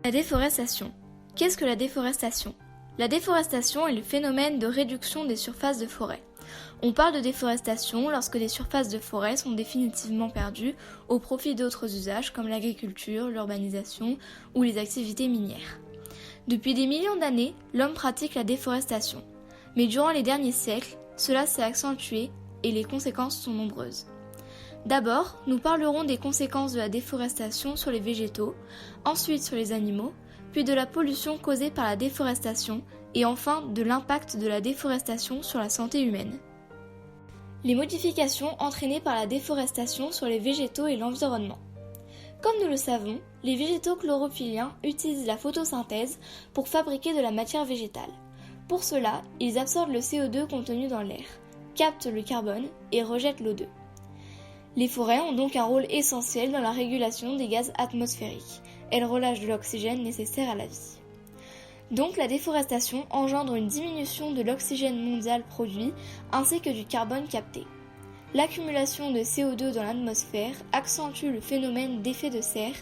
La déforestation. Qu'est-ce que la déforestation ? La déforestation est le phénomène de réduction des surfaces de forêt. On parle de déforestation lorsque les surfaces de forêt sont définitivement perdues au profit d'autres usages comme l'agriculture, l'urbanisation ou les activités minières. Depuis des millions d'années, l'homme pratique la déforestation. Mais durant les derniers siècles, cela s'est accentué et les conséquences sont nombreuses. D'abord, nous parlerons des conséquences de la déforestation sur les végétaux, ensuite sur les animaux, puis de la pollution causée par la déforestation et enfin de l'impact de la déforestation sur la santé humaine. Les modifications entraînées par la déforestation sur les végétaux et l'environnement. Comme nous le savons, les végétaux chlorophylliens utilisent la photosynthèse pour fabriquer de la matière végétale. Pour cela, ils absorbent le CO2 contenu dans l'air, captent le carbone et rejettent l'O2. Les forêts ont donc un rôle essentiel dans la régulation des gaz atmosphériques. Elles relâchent de l'oxygène nécessaire à la vie. Donc la déforestation engendre une diminution de l'oxygène mondial produit ainsi que du carbone capté. L'accumulation de CO2 dans l'atmosphère accentue le phénomène d'effet de serre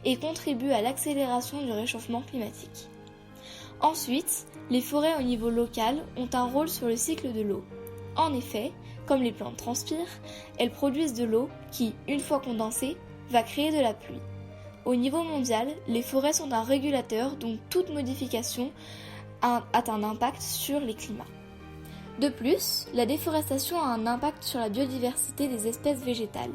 et contribue à l'accélération du réchauffement climatique. Ensuite, les forêts au niveau local ont un rôle sur le cycle de l'eau. En effet, comme les plantes transpirent, elles produisent de l'eau qui, une fois condensée, va créer de la pluie. Au niveau mondial, les forêts sont un régulateur dont toute modification a un impact sur les climats. De plus, la déforestation a un impact sur la biodiversité des espèces végétales.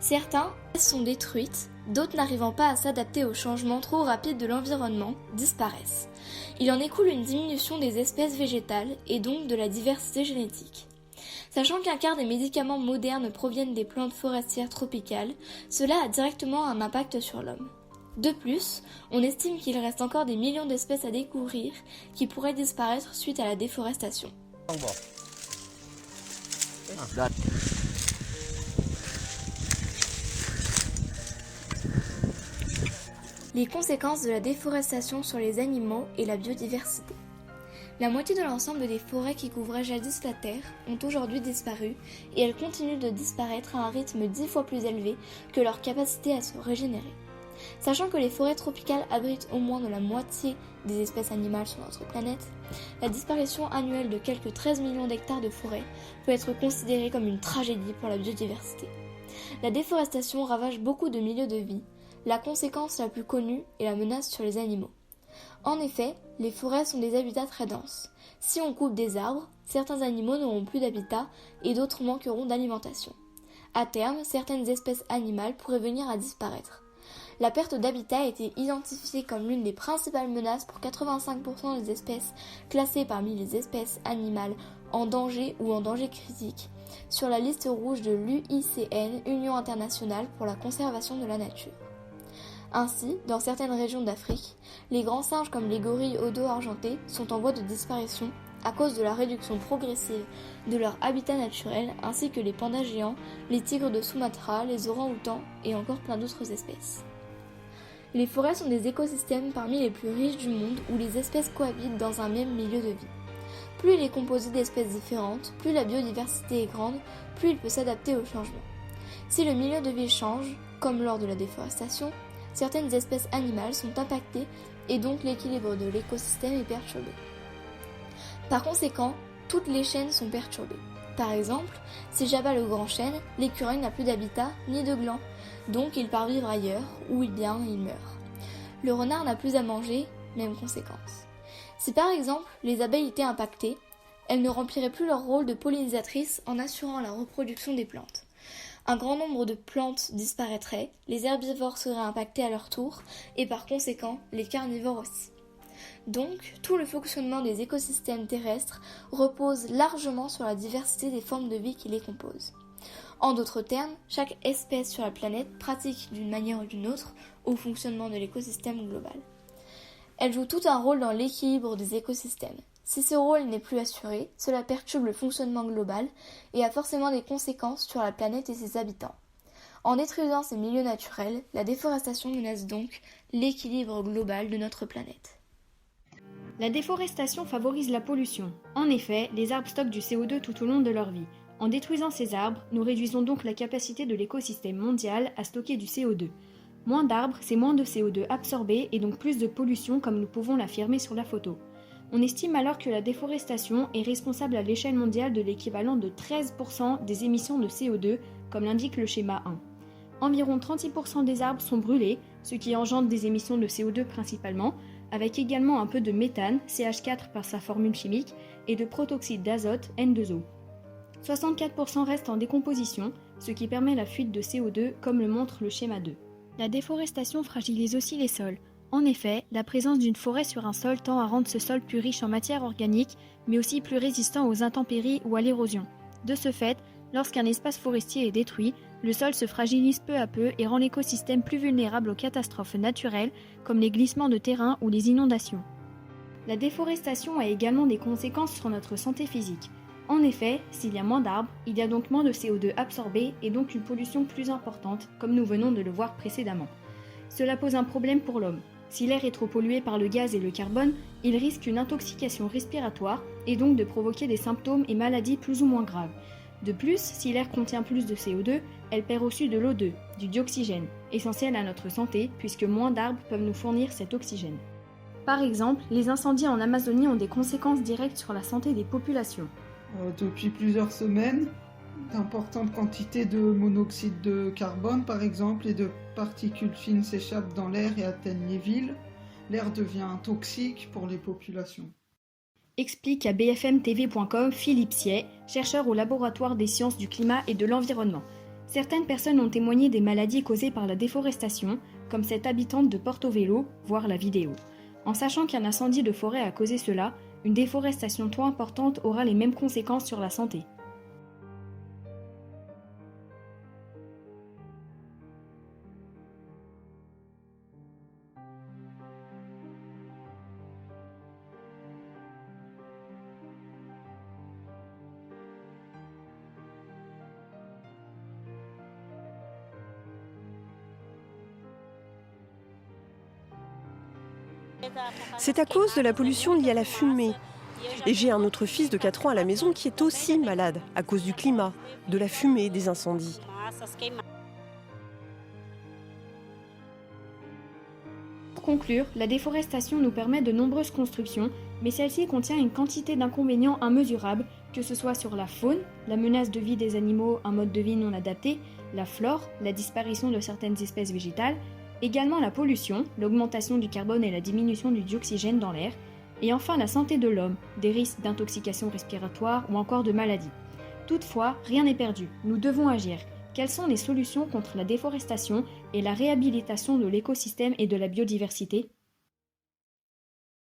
Certaines sont détruites, d'autres n'arrivant pas à s'adapter aux changements trop rapides de l'environnement disparaissent. Il en découle une diminution des espèces végétales et donc de la diversité génétique. Sachant qu'un quart des médicaments modernes proviennent des plantes forestières tropicales, cela a directement un impact sur l'homme. De plus, on estime qu'il reste encore des millions d'espèces à découvrir qui pourraient disparaître suite à la déforestation. Les conséquences de la déforestation sur les animaux et la biodiversité. La moitié de l'ensemble des forêts qui couvraient jadis la Terre ont aujourd'hui disparu et elles continuent de disparaître à un rythme 10 fois plus élevé que leur capacité à se régénérer. Sachant que les forêts tropicales abritent au moins de la moitié des espèces animales sur notre planète, la disparition annuelle de quelques 13 millions d'hectares de forêt peut être considérée comme une tragédie pour la biodiversité. La déforestation ravage beaucoup de milieux de vie. La conséquence la plus connue est la menace sur les animaux. En effet, les forêts sont des habitats très denses. Si on coupe des arbres, certains animaux n'auront plus d'habitat et d'autres manqueront d'alimentation. À terme, certaines espèces animales pourraient venir à disparaître. La perte d'habitat a été identifiée comme l'une des principales menaces pour 85% des espèces classées parmi les espèces animales en danger ou en danger critique sur la liste rouge de l'UICN, Union internationale pour la conservation de la nature. Ainsi, dans certaines régions d'Afrique, les grands singes comme les gorilles au dos argenté sont en voie de disparition à cause de la réduction progressive de leur habitat naturel ainsi que les pandas géants, les tigres de Sumatra, les orang-outans et encore plein d'autres espèces. Les forêts sont des écosystèmes parmi les plus riches du monde où les espèces cohabitent dans un même milieu de vie. Plus il est composé d'espèces différentes, plus la biodiversité est grande, plus il peut s'adapter aux changements. Si le milieu de vie change, comme lors de la déforestation, certaines espèces animales sont impactées et donc l'équilibre de l'écosystème est perturbé. Par conséquent, toutes les chaînes sont perturbées. Par exemple, si j'abats le grand chêne, l'écureuil n'a plus d'habitat ni de glands, donc il part vivre ailleurs, ou bien il meurt. Le renard n'a plus à manger, même conséquence. Si par exemple les abeilles étaient impactées, elles ne rempliraient plus leur rôle de pollinisatrices en assurant la reproduction des plantes. Un grand nombre de plantes disparaîtraient, les herbivores seraient impactés à leur tour, et par conséquent, les carnivores aussi. Donc, tout le fonctionnement des écosystèmes terrestres repose largement sur la diversité des formes de vie qui les composent. En d'autres termes, chaque espèce sur la planète pratique d'une manière ou d'une autre au fonctionnement de l'écosystème global. Elles jouent tout un rôle dans l'équilibre des écosystèmes. Si ce rôle n'est plus assuré, cela perturbe le fonctionnement global et a forcément des conséquences sur la planète et ses habitants. En détruisant ces milieux naturels, la déforestation menace donc l'équilibre global de notre planète. La déforestation favorise la pollution. En effet, les arbres stockent du CO2 tout au long de leur vie. En détruisant ces arbres, nous réduisons donc la capacité de l'écosystème mondial à stocker du CO2. Moins d'arbres, c'est moins de CO2 absorbé et donc plus de pollution comme nous pouvons l'affirmer sur la photo. On estime alors que la déforestation est responsable à l'échelle mondiale de l'équivalent de 13% des émissions de CO2, comme l'indique le schéma 1. Environ 36% des arbres sont brûlés, ce qui engendre des émissions de CO2 principalement, avec également un peu de méthane, CH4 par sa formule chimique, et de protoxyde d'azote, N2O. 64% restent en décomposition, ce qui permet la fuite de CO2 comme le montre le schéma 2. La déforestation fragilise aussi les sols. En effet, la présence d'une forêt sur un sol tend à rendre ce sol plus riche en matière organique, mais aussi plus résistant aux intempéries ou à l'érosion. De ce fait, lorsqu'un espace forestier est détruit, le sol se fragilise peu à peu et rend l'écosystème plus vulnérable aux catastrophes naturelles, comme les glissements de terrain ou les inondations. La déforestation a également des conséquences sur notre santé physique. En effet, s'il y a moins d'arbres, il y a donc moins de CO2 absorbé et donc une pollution plus importante, comme nous venons de le voir précédemment. Cela pose un problème pour l'homme. Si l'air est trop pollué par le gaz et le carbone, il risque une intoxication respiratoire et donc de provoquer des symptômes et maladies plus ou moins graves. De plus, si l'air contient plus de CO2, elle perd aussi de l'O2, du dioxygène, essentiel à notre santé puisque moins d'arbres peuvent nous fournir cet oxygène. Par exemple, les incendies en Amazonie ont des conséquences directes sur la santé des populations. Depuis plusieurs semaines, d'importantes quantités de monoxyde de carbone, par exemple, et de particules fines s'échappent dans l'air et atteignent les villes. L'air devient toxique pour les populations. Explique à bfmtv.com Philippe Siey, chercheur au laboratoire des sciences du climat et de l'environnement. Certaines personnes ont témoigné des maladies causées par la déforestation, comme cette habitante de Porto-Velo, voir la vidéo. En sachant qu'un incendie de forêt a causé cela, une déforestation trop importante aura les mêmes conséquences sur la santé. C'est à cause de la pollution liée à la fumée. Et j'ai un autre fils de 4 ans à la maison qui est aussi malade à cause du climat, de la fumée, des incendies. Pour conclure, la déforestation nous permet de nombreuses constructions, mais celle-ci contient une quantité d'inconvénients immesurables, que ce soit sur la faune, la menace de vie des animaux, un mode de vie non adapté, la flore, la disparition de certaines espèces végétales, également la pollution, l'augmentation du carbone et la diminution du dioxygène dans l'air, et enfin la santé de l'homme, des risques d'intoxication respiratoire ou encore de maladies. Toutefois, rien n'est perdu, nous devons agir. Quelles sont les solutions contre la déforestation et la réhabilitation de l'écosystème et de la biodiversité ?